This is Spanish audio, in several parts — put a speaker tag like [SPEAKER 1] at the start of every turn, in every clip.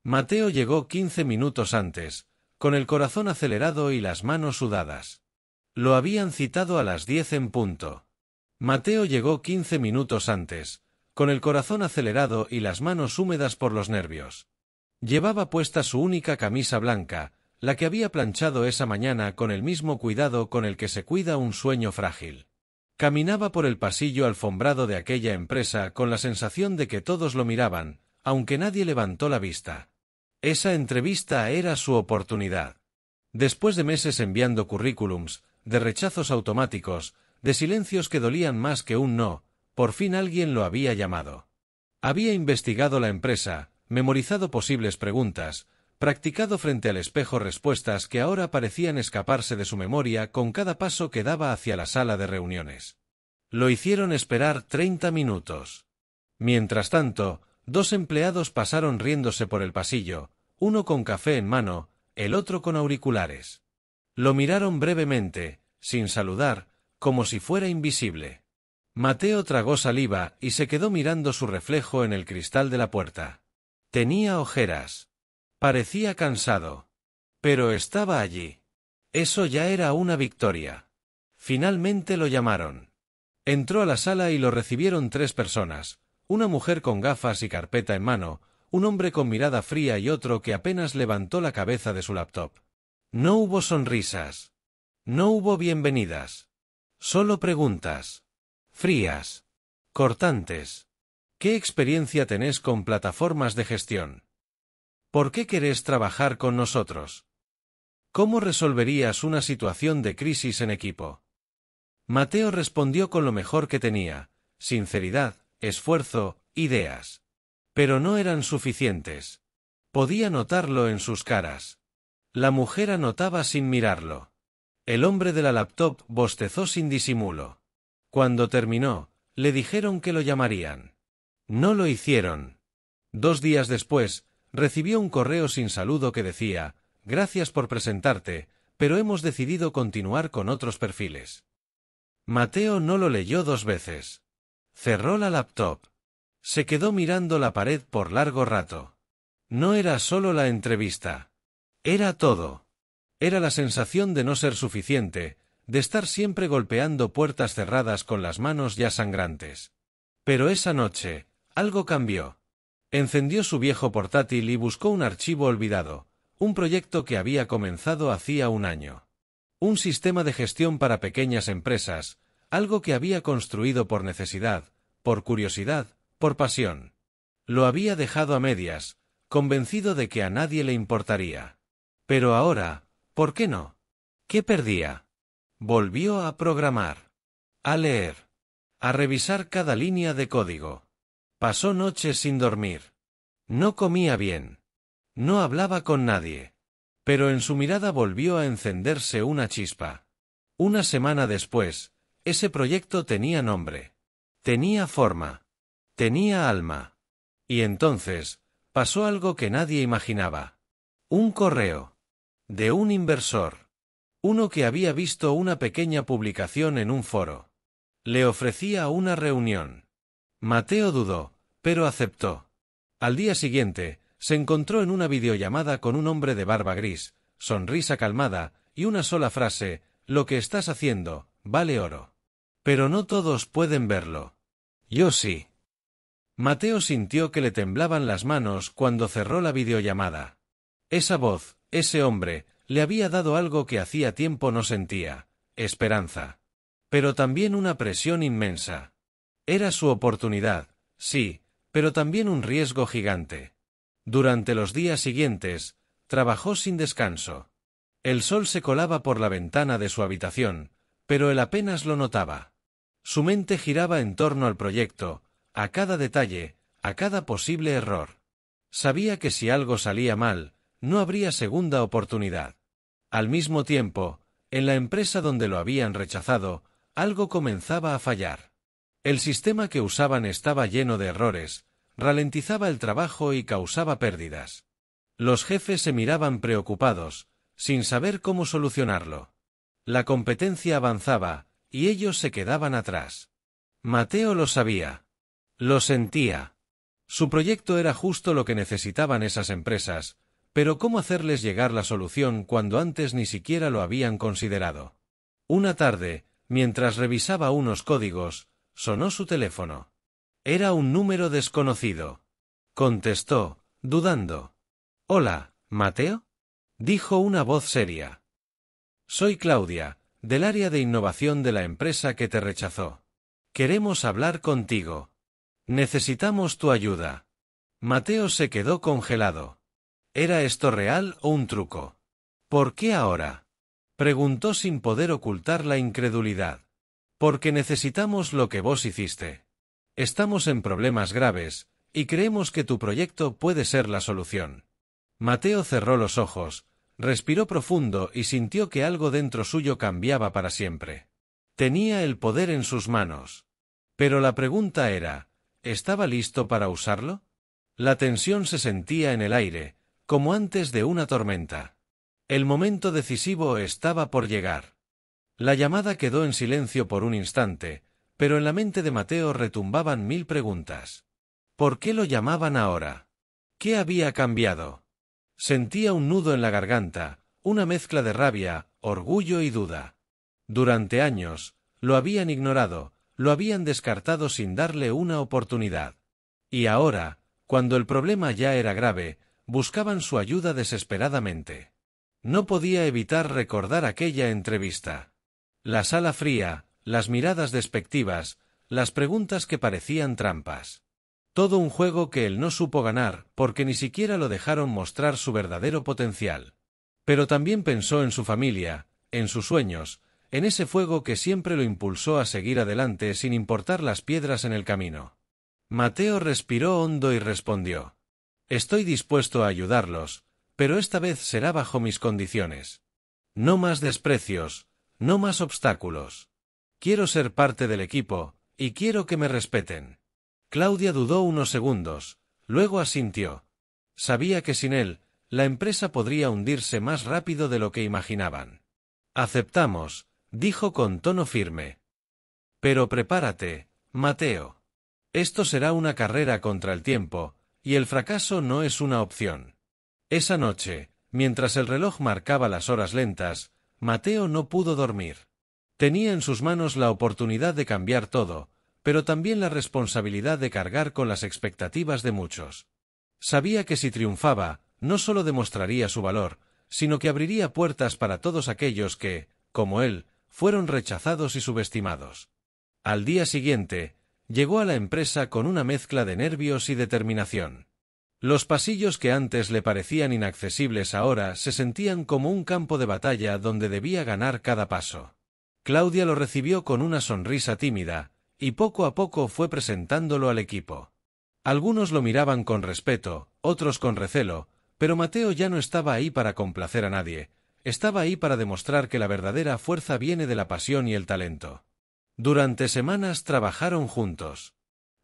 [SPEAKER 1] Mateo llegó 15 minutos antes, con el corazón acelerado y las manos sudadas. Lo habían citado a las 10 en punto. Mateo llegó 15 minutos antes, con el corazón acelerado y las manos húmedas por los nervios. Llevaba puesta su única camisa blanca, la que había planchado esa mañana con el mismo cuidado con el que se cuida un sueño frágil. Caminaba por el pasillo alfombrado de aquella empresa con la sensación de que todos lo miraban, aunque nadie levantó la vista. Esa entrevista era su oportunidad. Después de meses enviando currículums, de rechazos automáticos, de silencios que dolían más que un no, por fin alguien lo había llamado. Había investigado la empresa, memorizado posibles preguntas, practicado frente al espejo respuestas que ahora parecían escaparse de su memoria con cada paso que daba hacia la sala de reuniones. Lo hicieron esperar 30 minutos. Mientras tanto, 2 empleados pasaron riéndose por el pasillo, uno con café en mano, el otro con auriculares. Lo miraron brevemente, sin saludar, como si fuera invisible. Mateo tragó saliva y se quedó mirando su reflejo en el cristal de la puerta. Tenía ojeras. Parecía cansado. Pero estaba allí. Eso ya era una victoria. Finalmente lo llamaron. Entró a la sala y lo recibieron 3 personas, una mujer con gafas y carpeta en mano, un hombre con mirada fría y otro que apenas levantó la cabeza de su laptop. No hubo sonrisas. No hubo bienvenidas. Solo preguntas. Frías. Cortantes. ¿Qué experiencia tenés con plataformas de gestión? ¿Por qué querés trabajar con nosotros? ¿Cómo resolverías una situación de crisis en equipo? Mateo respondió con lo mejor que tenía, sinceridad, esfuerzo, ideas. Pero no eran suficientes. Podía notarlo en sus caras. La mujer anotaba sin mirarlo. El hombre de la laptop bostezó sin disimulo. Cuando terminó, le dijeron que lo llamarían. No lo hicieron. 2 días después, recibió un correo sin saludo que decía: «Gracias por presentarte, pero hemos decidido continuar con otros perfiles». Mateo no lo leyó 2 veces. Cerró la laptop. Se quedó mirando la pared por largo rato. No era solo la entrevista. Era todo. Era la sensación de no ser suficiente, de estar siempre golpeando puertas cerradas con las manos ya sangrantes. Pero esa noche, algo cambió. Encendió su viejo portátil y buscó un archivo olvidado, un proyecto que había comenzado hacía 1 año. Un sistema de gestión para pequeñas empresas, algo que había construido por necesidad, por curiosidad, por pasión. Lo había dejado a medias, convencido de que a nadie le importaría. Pero ahora, ¿por qué no? ¿Qué perdía? Volvió a programar. A leer. A revisar cada línea de código. Pasó noches sin dormir. No comía bien. No hablaba con nadie. Pero en su mirada volvió a encenderse una chispa. 1 semana después, ese proyecto tenía nombre. Tenía forma. Tenía alma. Y entonces, pasó algo que nadie imaginaba. Un correo. De un inversor. Uno que había visto una pequeña publicación en un foro. Le ofrecía una reunión. Mateo dudó, pero aceptó. Al día siguiente, se encontró en una videollamada con un hombre de barba gris, sonrisa calmada, y una sola frase: «Lo que estás haciendo, vale oro. Pero no todos pueden verlo. Yo sí». Mateo sintió que le temblaban las manos cuando cerró la videollamada. Esa voz, ese hombre, le había dado algo que hacía tiempo no sentía: esperanza. Pero también una presión inmensa. Era su oportunidad, sí, pero también un riesgo gigante. Durante los días siguientes, trabajó sin descanso. El sol se colaba por la ventana de su habitación, pero él apenas lo notaba. Su mente giraba en torno al proyecto, a cada detalle, a cada posible error. Sabía que si algo salía mal, no habría segunda oportunidad. Al mismo tiempo, en la empresa donde lo habían rechazado, algo comenzaba a fallar. El sistema que usaban estaba lleno de errores, ralentizaba el trabajo y causaba pérdidas. Los jefes se miraban preocupados, sin saber cómo solucionarlo. La competencia avanzaba, y ellos se quedaban atrás. Mateo lo sabía. Lo sentía. Su proyecto era justo lo que necesitaban esas empresas, pero ¿cómo hacerles llegar la solución cuando antes ni siquiera lo habían considerado? Una tarde, mientras revisaba unos códigos, sonó su teléfono. Era un número desconocido. Contestó, dudando. «Hola, ¿Mateo?», dijo una voz seria. «Soy Claudia, del área de innovación de la empresa que te rechazó. Queremos hablar contigo. Necesitamos tu ayuda». Mateo se quedó congelado. ¿Era esto real o un truco? ¿Por qué ahora?, preguntó sin poder ocultar la incredulidad. «Porque necesitamos lo que vos hiciste. Estamos en problemas graves, y creemos que tu proyecto puede ser la solución». Mateo cerró los ojos, respiró profundo y sintió que algo dentro suyo cambiaba para siempre. Tenía el poder en sus manos. Pero la pregunta era, ¿estaba listo para usarlo? La tensión se sentía en el aire, como antes de una tormenta. El momento decisivo estaba por llegar. La llamada quedó en silencio por un instante, pero en la mente de Mateo retumbaban 1000 preguntas. ¿Por qué lo llamaban ahora? ¿Qué había cambiado? Sentía un nudo en la garganta, una mezcla de rabia, orgullo y duda. Durante años, lo habían ignorado, lo habían descartado sin darle una oportunidad. Y ahora, cuando el problema ya era grave, buscaban su ayuda desesperadamente. No podía evitar recordar aquella entrevista. La sala fría, las miradas despectivas, las preguntas que parecían trampas. Todo un juego que él no supo ganar porque ni siquiera lo dejaron mostrar su verdadero potencial. Pero también pensó en su familia, en sus sueños, en ese fuego que siempre lo impulsó a seguir adelante sin importar las piedras en el camino. Mateo respiró hondo y respondió: «Estoy dispuesto a ayudarlos, pero esta vez será bajo mis condiciones. No más desprecios, no más obstáculos. Quiero ser parte del equipo, y quiero que me respeten». Claudia dudó unos segundos, luego asintió. Sabía que sin él, la empresa podría hundirse más rápido de lo que imaginaban. «Aceptamos», dijo con tono firme. «Pero prepárate, Mateo. Esto será una carrera contra el tiempo, y el fracaso no es una opción». Esa noche, mientras el reloj marcaba las horas lentas, Mateo no pudo dormir. Tenía en sus manos la oportunidad de cambiar todo, pero también la responsabilidad de cargar con las expectativas de muchos. Sabía que si triunfaba, no solo demostraría su valor, sino que abriría puertas para todos aquellos que, como él, fueron rechazados y subestimados. Al día siguiente, llegó a la empresa con una mezcla de nervios y determinación. Los pasillos que antes le parecían inaccesibles ahora se sentían como un campo de batalla donde debía ganar cada paso. Claudia lo recibió con una sonrisa tímida, y poco a poco fue presentándolo al equipo. Algunos lo miraban con respeto, otros con recelo, pero Mateo ya no estaba ahí para complacer a nadie, estaba ahí para demostrar que la verdadera fuerza viene de la pasión y el talento. Durante semanas trabajaron juntos.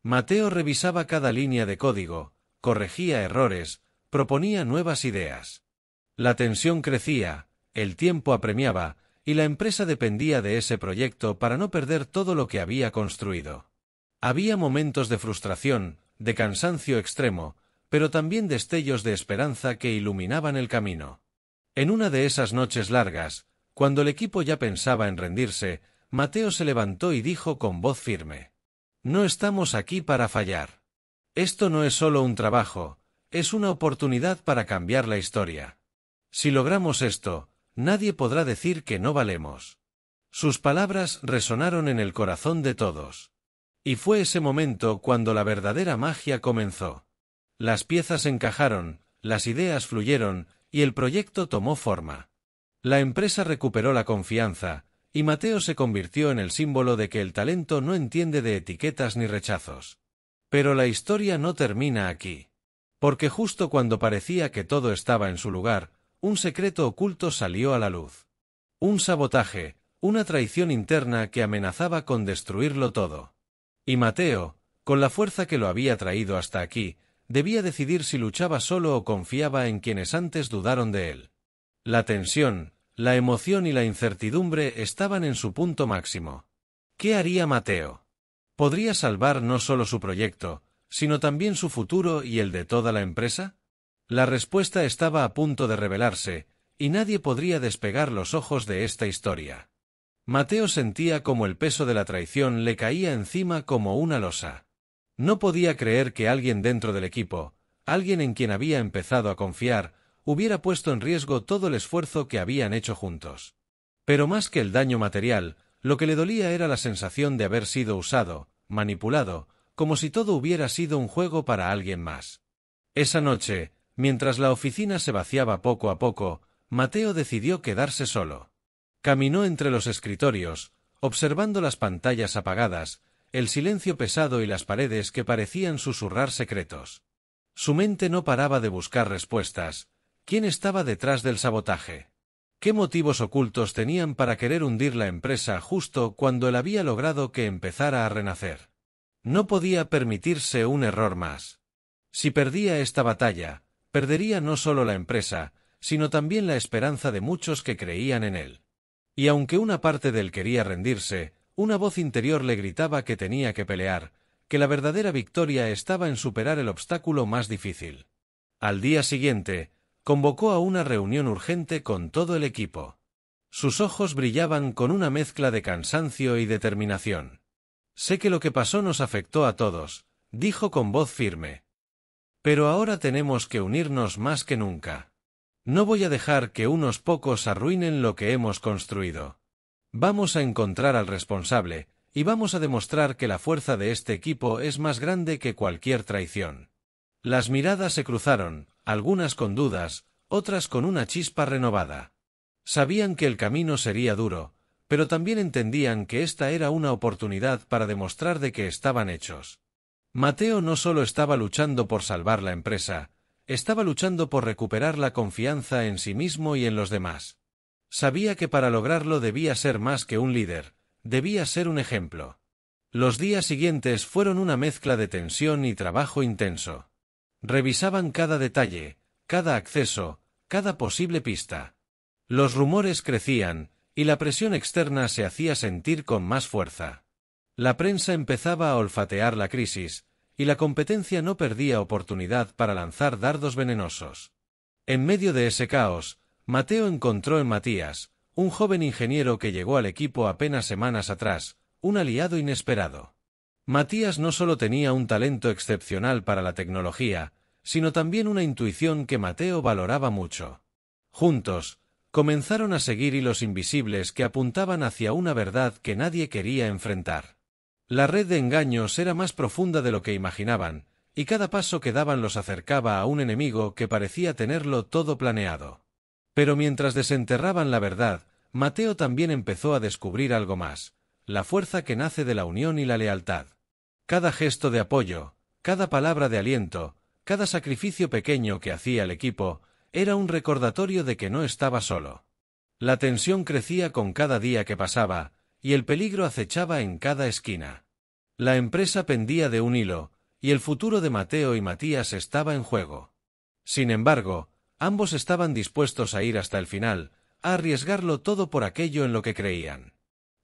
[SPEAKER 1] Mateo revisaba cada línea de código, corregía errores, proponía nuevas ideas. La tensión crecía, el tiempo apremiaba, y la empresa dependía de ese proyecto para no perder todo lo que había construido. Había momentos de frustración, de cansancio extremo, pero también destellos de esperanza que iluminaban el camino. En una de esas noches largas, cuando el equipo ya pensaba en rendirse, Mateo se levantó y dijo con voz firme: «No estamos aquí para fallar. Esto no es solo un trabajo, es una oportunidad para cambiar la historia. Si logramos esto, nadie podrá decir que no valemos». Sus palabras resonaron en el corazón de todos. Y fue ese momento cuando la verdadera magia comenzó. Las piezas encajaron, las ideas fluyeron, y el proyecto tomó forma. La empresa recuperó la confianza, y Mateo se convirtió en el símbolo de que el talento no entiende de etiquetas ni rechazos. Pero la historia no termina aquí. Porque justo cuando parecía que todo estaba en su lugar, un secreto oculto salió a la luz. Un sabotaje, una traición interna que amenazaba con destruirlo todo. Y Mateo, con la fuerza que lo había traído hasta aquí, debía decidir si luchaba solo o confiaba en quienes antes dudaron de él. La tensión, la emoción y la incertidumbre estaban en su punto máximo. ¿Qué haría Mateo? Podría salvar no solo su proyecto, sino también su futuro y el de toda la empresa? La respuesta estaba a punto de revelarse, y nadie podría despegar los ojos de esta historia. Mateo sentía como el peso de la traición le caía encima como una losa. No podía creer que alguien dentro del equipo, alguien en quien había empezado a confiar, hubiera puesto en riesgo todo el esfuerzo que habían hecho juntos. Pero más que el daño material, lo que le dolía era la sensación de haber sido usado, manipulado, como si todo hubiera sido un juego para alguien más. Esa noche, mientras la oficina se vaciaba poco a poco, Mateo decidió quedarse solo. Caminó entre los escritorios, observando las pantallas apagadas, el silencio pesado y las paredes que parecían susurrar secretos. Su mente no paraba de buscar respuestas. ¿Quién estaba detrás del sabotaje? ¿Qué motivos ocultos tenían para querer hundir la empresa justo cuando él había logrado que empezara a renacer? No podía permitirse un error más. Si perdía esta batalla, perdería no solo la empresa, sino también la esperanza de muchos que creían en él. Y aunque una parte de él quería rendirse, una voz interior le gritaba que tenía que pelear, que la verdadera victoria estaba en superar el obstáculo más difícil. Al día siguiente, convocó a una reunión urgente con todo el equipo. Sus ojos brillaban con una mezcla de cansancio y determinación. «Sé que lo que pasó nos afectó a todos», dijo con voz firme. «Pero ahora tenemos que unirnos más que nunca. No voy a dejar que unos pocos arruinen lo que hemos construido. Vamos a encontrar al responsable, y vamos a demostrar que la fuerza de este equipo es más grande que cualquier traición». Las miradas se cruzaron, algunas con dudas, otras con una chispa renovada. Sabían que el camino sería duro, pero también entendían que esta era una oportunidad para demostrar de qué estaban hechos. Mateo no solo estaba luchando por salvar la empresa, estaba luchando por recuperar la confianza en sí mismo y en los demás. Sabía que para lograrlo debía ser más que un líder, debía ser un ejemplo. Los días siguientes fueron una mezcla de tensión y trabajo intenso. Revisaban cada detalle, cada acceso, cada posible pista. Los rumores crecían, y la presión externa se hacía sentir con más fuerza. La prensa empezaba a olfatear la crisis, y la competencia no perdía oportunidad para lanzar dardos venenosos. En medio de ese caos, Mateo encontró en Matías, un joven ingeniero que llegó al equipo apenas semanas atrás, un aliado inesperado. Matías no solo tenía un talento excepcional para la tecnología, sino también una intuición que Mateo valoraba mucho. Juntos, comenzaron a seguir hilos invisibles que apuntaban hacia una verdad que nadie quería enfrentar. La red de engaños era más profunda de lo que imaginaban, y cada paso que daban los acercaba a un enemigo que parecía tenerlo todo planeado. Pero mientras desenterraban la verdad, Mateo también empezó a descubrir algo más: la fuerza que nace de la unión y la lealtad. Cada gesto de apoyo, cada palabra de aliento, cada sacrificio pequeño que hacía el equipo, era un recordatorio de que no estaba solo. La tensión crecía con cada día que pasaba, y el peligro acechaba en cada esquina. La empresa pendía de un hilo, y el futuro de Mateo y Matías estaba en juego. Sin embargo, ambos estaban dispuestos a ir hasta el final, a arriesgarlo todo por aquello en lo que creían.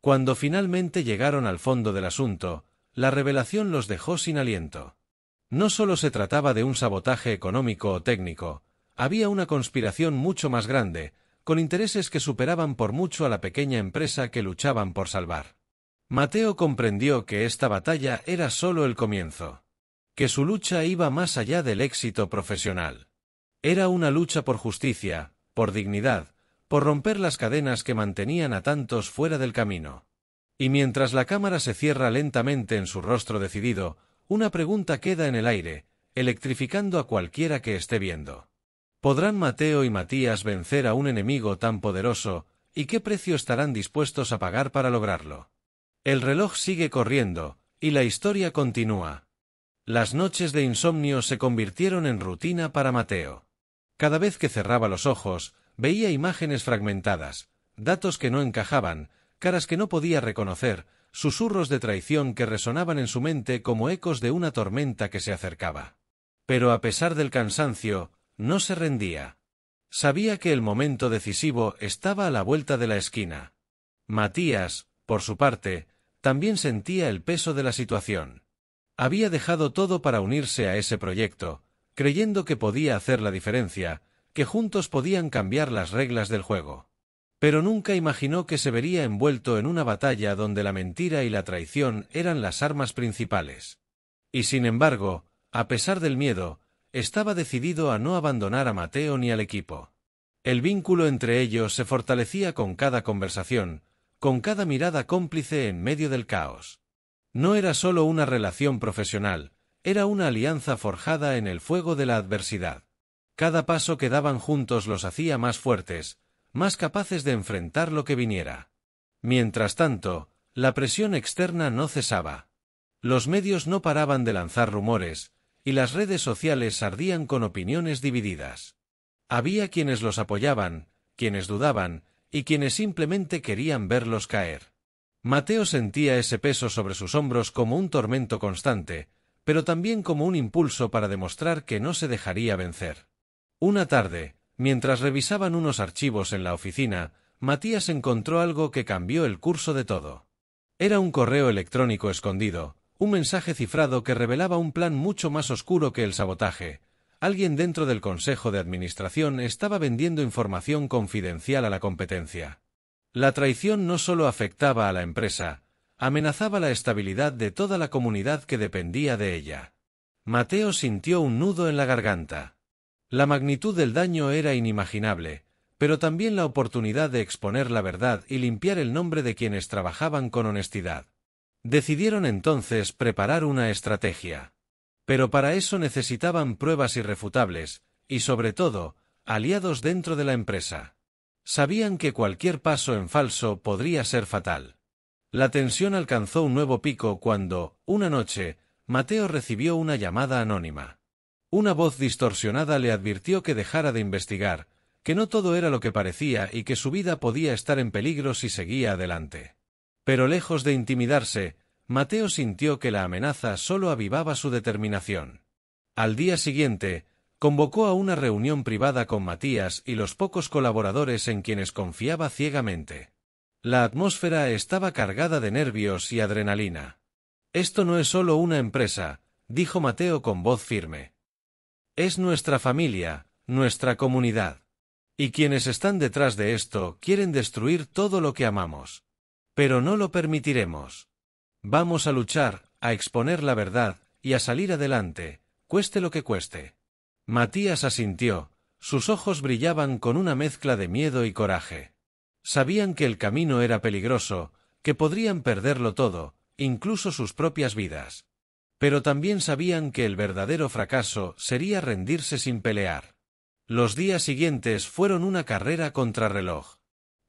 [SPEAKER 1] Cuando finalmente llegaron al fondo del asunto, la revelación los dejó sin aliento. No solo se trataba de un sabotaje económico o técnico, había una conspiración mucho más grande, con intereses que superaban por mucho a la pequeña empresa que luchaban por salvar. Mateo comprendió que esta batalla era solo el comienzo, que su lucha iba más allá del éxito profesional. Era una lucha por justicia, por dignidad, por romper las cadenas que mantenían a tantos fuera del camino. Y mientras la cámara se cierra lentamente en su rostro decidido, una pregunta queda en el aire, electrificando a cualquiera que esté viendo. ¿Podrán Mateo y Matías vencer a un enemigo tan poderoso, y qué precio estarán dispuestos a pagar para lograrlo? El reloj sigue corriendo, y la historia continúa. Las noches de insomnio se convirtieron en rutina para Mateo. Cada vez que cerraba los ojos, veía imágenes fragmentadas, datos que no encajaban, caras que no podía reconocer, susurros de traición que resonaban en su mente como ecos de una tormenta que se acercaba. Pero a pesar del cansancio, no se rendía. Sabía que el momento decisivo estaba a la vuelta de la esquina. Matías, por su parte, también sentía el peso de la situación. Había dejado todo para unirse a ese proyecto, creyendo que podía hacer la diferencia, que juntos podían cambiar las reglas del juego. Pero nunca imaginó que se vería envuelto en una batalla donde la mentira y la traición eran las armas principales. Y sin embargo, a pesar del miedo, estaba decidido a no abandonar a Mateo ni al equipo. El vínculo entre ellos se fortalecía con cada conversación, con cada mirada cómplice en medio del caos. No era solo una relación profesional, era una alianza forjada en el fuego de la adversidad. Cada paso que daban juntos los hacía más fuertes, más capaces de enfrentar lo que viniera. Mientras tanto, la presión externa no cesaba. Los medios no paraban de lanzar rumores, y las redes sociales ardían con opiniones divididas. Había quienes los apoyaban, quienes dudaban, y quienes simplemente querían verlos caer. Mateo sentía ese peso sobre sus hombros como un tormento constante, pero también como un impulso para demostrar que no se dejaría vencer. Una tarde, mientras revisaban unos archivos en la oficina, Matías encontró algo que cambió el curso de todo. Era un correo electrónico escondido, un mensaje cifrado que revelaba un plan mucho más oscuro que el sabotaje. Alguien dentro del Consejo de Administración estaba vendiendo información confidencial a la competencia. La traición no solo afectaba a la empresa, amenazaba la estabilidad de toda la comunidad que dependía de ella. Mateo sintió un nudo en la garganta. La magnitud del daño era inimaginable, pero también la oportunidad de exponer la verdad y limpiar el nombre de quienes trabajaban con honestidad. Decidieron entonces preparar una estrategia. Pero para eso necesitaban pruebas irrefutables, y sobre todo, aliados dentro de la empresa. Sabían que cualquier paso en falso podría ser fatal. La tensión alcanzó un nuevo pico cuando, una noche, Mateo recibió una llamada anónima. Una voz distorsionada le advirtió que dejara de investigar, que no todo era lo que parecía y que su vida podía estar en peligro si seguía adelante. Pero lejos de intimidarse, Mateo sintió que la amenaza solo avivaba su determinación. Al día siguiente, convocó a una reunión privada con Matías y los pocos colaboradores en quienes confiaba ciegamente. La atmósfera estaba cargada de nervios y adrenalina. «Esto no es solo una empresa», dijo Mateo con voz firme. «Es nuestra familia, nuestra comunidad. Y quienes están detrás de esto quieren destruir todo lo que amamos. Pero no lo permitiremos. Vamos a luchar, a exponer la verdad, y a salir adelante, cueste lo que cueste». Matías asintió, sus ojos brillaban con una mezcla de miedo y coraje. Sabían que el camino era peligroso, que podrían perderlo todo, incluso sus propias vidas. Pero también sabían que el verdadero fracaso sería rendirse sin pelear. Los días siguientes fueron una carrera contrarreloj.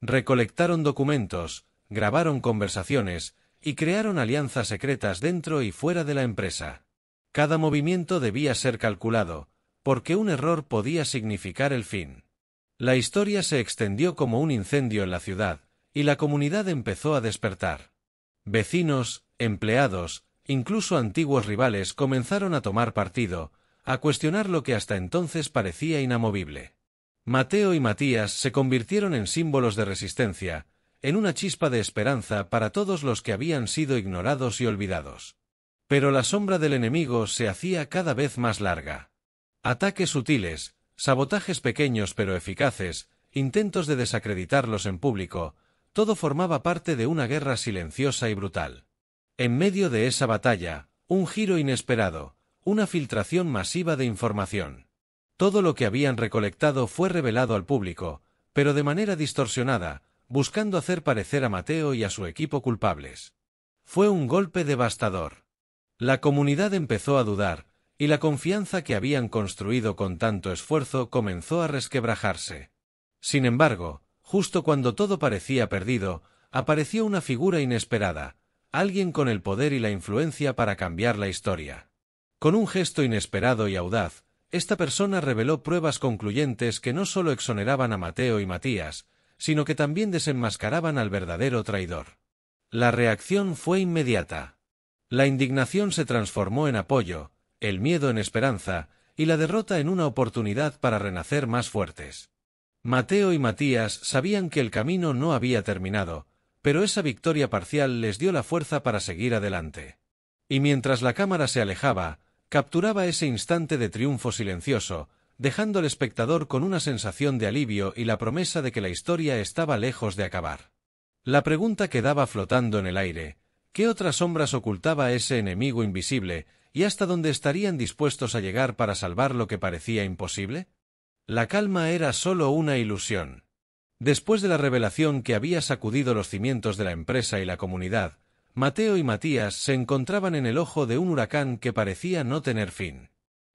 [SPEAKER 1] Recolectaron documentos, grabaron conversaciones, y crearon alianzas secretas dentro y fuera de la empresa. Cada movimiento debía ser calculado, porque un error podía significar el fin. La historia se extendió como un incendio en la ciudad, y la comunidad empezó a despertar. Vecinos, empleados, incluso antiguos rivales comenzaron a tomar partido, a cuestionar lo que hasta entonces parecía inamovible. Mateo y Matías se convirtieron en símbolos de resistencia, en una chispa de esperanza para todos los que habían sido ignorados y olvidados. Pero la sombra del enemigo se hacía cada vez más larga. Ataques sutiles, sabotajes pequeños pero eficaces, intentos de desacreditarlos en público, todo formaba parte de una guerra silenciosa y brutal. En medio de esa batalla, un giro inesperado, una filtración masiva de información. Todo lo que habían recolectado fue revelado al público, pero de manera distorsionada, buscando hacer parecer a Mateo y a su equipo culpables. Fue un golpe devastador. La comunidad empezó a dudar, y la confianza que habían construido con tanto esfuerzo comenzó a resquebrajarse. Sin embargo, justo cuando todo parecía perdido, apareció una figura inesperada, alguien con el poder y la influencia para cambiar la historia. Con un gesto inesperado y audaz, esta persona reveló pruebas concluyentes que no solo exoneraban a Mateo y Matías, sino que también desenmascaraban al verdadero traidor. La reacción fue inmediata. La indignación se transformó en apoyo, el miedo en esperanza, y la derrota en una oportunidad para renacer más fuertes. Mateo y Matías sabían que el camino no había terminado, pero esa victoria parcial les dio la fuerza para seguir adelante. Y mientras la cámara se alejaba, capturaba ese instante de triunfo silencioso, dejando al espectador con una sensación de alivio y la promesa de que la historia estaba lejos de acabar. La pregunta quedaba flotando en el aire: ¿qué otras sombras ocultaba ese enemigo invisible, y hasta dónde estarían dispuestos a llegar para salvar lo que parecía imposible? La calma era solo una ilusión. Después de la revelación que había sacudido los cimientos de la empresa y la comunidad, Mateo y Matías se encontraban en el ojo de un huracán que parecía no tener fin.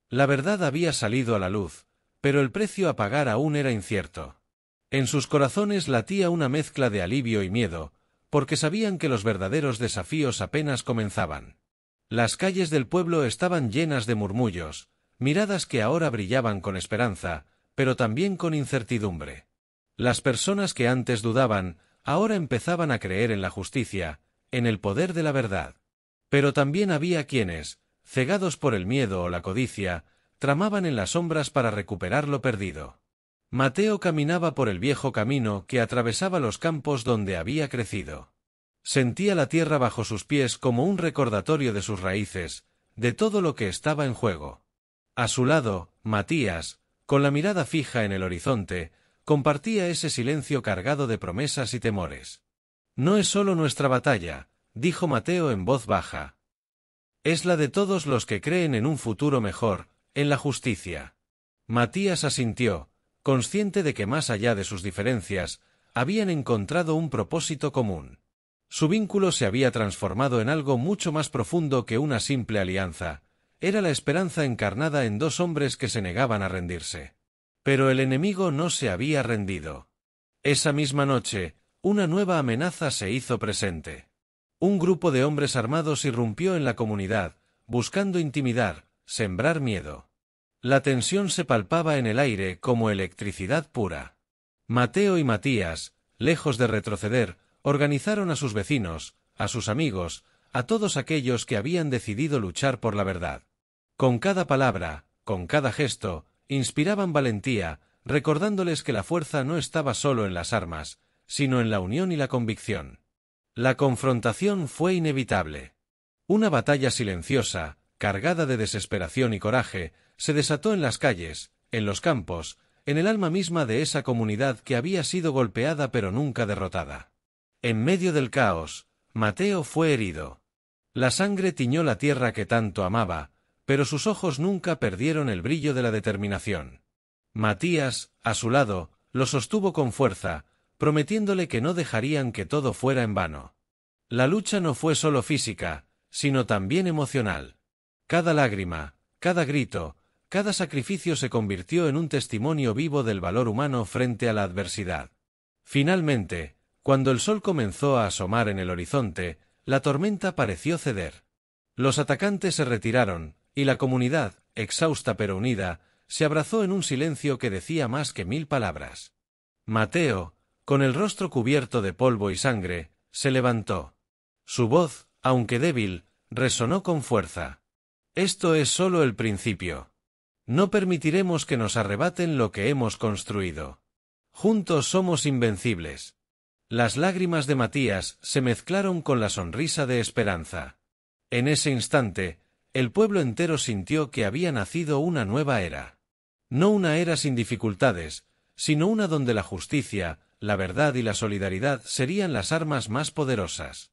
[SPEAKER 1] La verdad había salido a la luz, pero el precio a pagar aún era incierto. En sus corazones latía una mezcla de alivio y miedo, porque sabían que los verdaderos desafíos apenas comenzaban. Las calles del pueblo estaban llenas de murmullos, miradas que ahora brillaban con esperanza, pero también con incertidumbre. Las personas que antes dudaban, ahora empezaban a creer en la justicia, en el poder de la verdad. Pero también había quienes, cegados por el miedo o la codicia, tramaban en las sombras para recuperar lo perdido. Mateo caminaba por el viejo camino que atravesaba los campos donde había crecido. Sentía la tierra bajo sus pies como un recordatorio de sus raíces, de todo lo que estaba en juego. A su lado, Matías, con la mirada fija en el horizonte, compartía ese silencio cargado de promesas y temores. «No es solo nuestra batalla», dijo Mateo en voz baja. «Es la de todos los que creen en un futuro mejor, en la justicia». Matías asintió, consciente de que más allá de sus diferencias, habían encontrado un propósito común. Su vínculo se había transformado en algo mucho más profundo que una simple alianza. Era la esperanza encarnada en dos hombres que se negaban a rendirse. Pero el enemigo no se había rendido. Esa misma noche, una nueva amenaza se hizo presente. Un grupo de hombres armados irrumpió en la comunidad, buscando intimidar, sembrar miedo. La tensión se palpaba en el aire como electricidad pura. Mateo y Matías, lejos de retroceder, organizaron a sus vecinos, a sus amigos, a todos aquellos que habían decidido luchar por la verdad. Con cada palabra, con cada gesto, inspiraban valentía, recordándoles que la fuerza no estaba solo en las armas, sino en la unión y la convicción. La confrontación fue inevitable. Una batalla silenciosa, cargada de desesperación y coraje, se desató en las calles, en los campos, en el alma misma de esa comunidad que había sido golpeada pero nunca derrotada. En medio del caos, Mateo fue herido. La sangre tiñó la tierra que tanto amaba, pero sus ojos nunca perdieron el brillo de la determinación. Matías, a su lado, lo sostuvo con fuerza, prometiéndole que no dejarían que todo fuera en vano. La lucha no fue solo física, sino también emocional. Cada lágrima, cada grito, cada sacrificio se convirtió en un testimonio vivo del valor humano frente a la adversidad. Finalmente, cuando el sol comenzó a asomar en el horizonte, la tormenta pareció ceder. Los atacantes se retiraron, y la comunidad, exhausta pero unida, se abrazó en un silencio que decía más que 1000 palabras. Mateo, con el rostro cubierto de polvo y sangre, se levantó. Su voz, aunque débil, resonó con fuerza. «Esto es solo el principio. No permitiremos que nos arrebaten lo que hemos construido. Juntos somos invencibles». Las lágrimas de Matías se mezclaron con la sonrisa de esperanza. En ese instante, el pueblo entero sintió que había nacido una nueva era. No una era sin dificultades, sino una donde la justicia, la verdad y la solidaridad serían las armas más poderosas.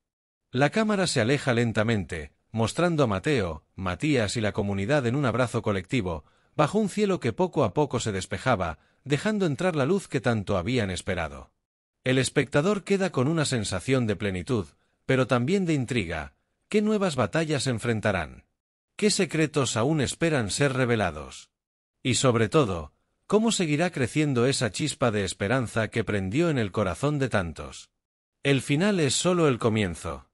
[SPEAKER 1] La cámara se aleja lentamente, mostrando a Mateo, Matías y la comunidad en un abrazo colectivo, bajo un cielo que poco a poco se despejaba, dejando entrar la luz que tanto habían esperado. El espectador queda con una sensación de plenitud, pero también de intriga. ¿Qué nuevas batallas enfrentarán? ¿Qué secretos aún esperan ser revelados? Y sobre todo, ¿cómo seguirá creciendo esa chispa de esperanza que prendió en el corazón de tantos? El final es solo el comienzo.